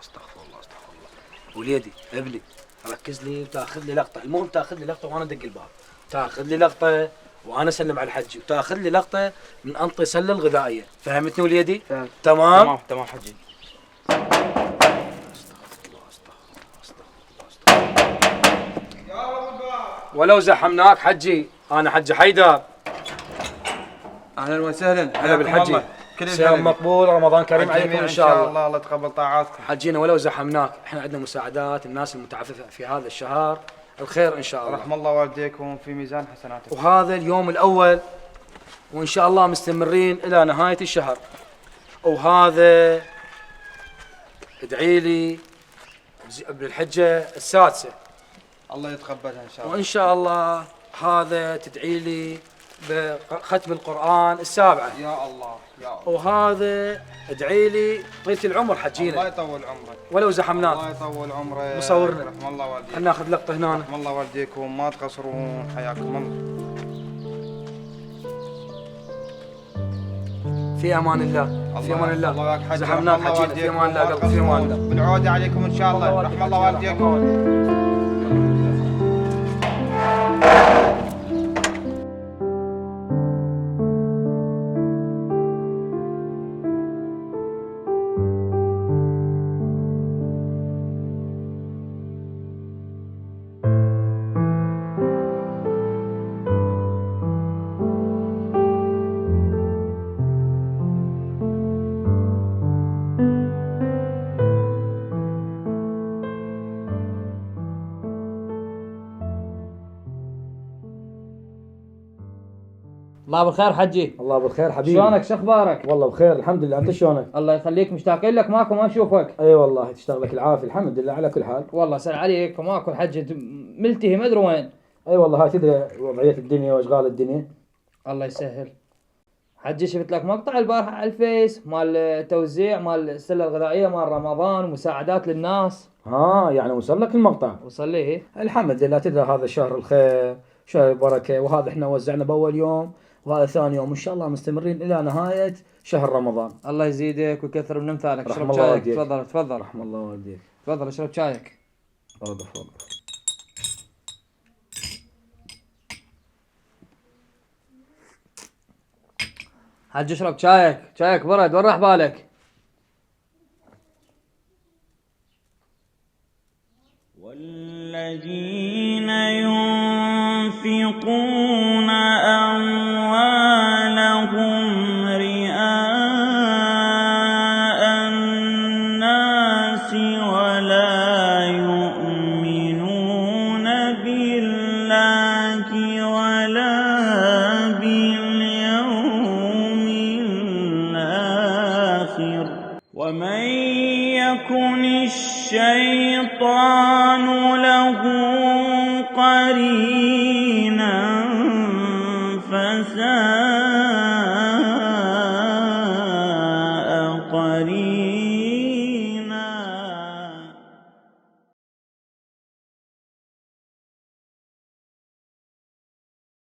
استغفر الله. وليدي ابني ركز لي وتاخذ لي لقطه، المهم تاخذ لي لقطه وانا ادق الباب، تاخذ لي لقطه وانا اسلم على الحجي، وتاخذ لي لقطه من انطي سله الغذائيه، فهمتني وليدي؟ تمام حجي. ولو زحمناك حجي، انا حجي حيدر. اهلا وسهلا. هلا بالحجي، صيام مقبول، رمضان كريم عليكم ان شاء الله. الله يتقبل طاعاتكم. حجينا ولو زحمناك، احنا عندنا مساعدات الناس المتعففه في هذا الشهر، الخير ان شاء الله. رحم الله والديكم في ميزان حسناتكم. وهذا اليوم الاول وان شاء الله مستمرين الى نهايه الشهر. وهذا ادعي لي بالحجه السادسه، الله يتقبلها ان شاء الله. وان شاء الله هذا تدعي لي بختم القرآن السابعة. يا الله يا الله. وهذا ادعي لي طيلة العمر حجينا. الله يطول عمرك. ولو زحمناك. الله يطول عمرك. مصورنا. رحم الله والديكم. ناخذ لقطة هنا. رحم الله والديكم، ما تقصرون، حياكم الله. في امان الله. في امان الله. زحمناك حجينا، في امان الله قلبي، في امان الله. بالعودة عليكم ان شاء الله. رحم الله والديكم. الله بالخير حجي. الله بالخير حبيبي. شلونك؟ شو اخبارك؟ والله بخير الحمد لله، انت شلونك؟ الله يخليك، مشتاقين لك، ماكو ما نشوفك. اي والله تشتغلك العافيه، الحمد لله على كل حال. والله سأل عليك وماكو حجي، ملتهي ما ادري وين. اي والله هاي تدري وضعيه الدنيا واشغال الدنيا. الله يسهل. حجي شفت لك مقطع البارحه على الفيس مال توزيع مال السله الغذائيه مال رمضان ومساعدات للناس. يعني وصل لك المقطع؟ وصل لي. الحمد لله، تدري هذا شهر الخير، شهر البركه، وهذا احنا وزعنا باول يوم وهذا ثاني يوم، ان شاء الله مستمرين الى نهايه شهر رمضان. الله يزيدك ويكثر من امثالك. رحم اشرب الله شايك. والديك. تفضل تفضل. رحم الله والديك. تفضل اشرب شايك. تفضل. حج اشرب شايك، شايك برد، وين راح بالك؟ والذين ينفقون أموالهم رئاء الناس ولا يؤمنون بالله ولا باليوم الآخر ومن يكن الشيطان له قرينا فساء قرينا.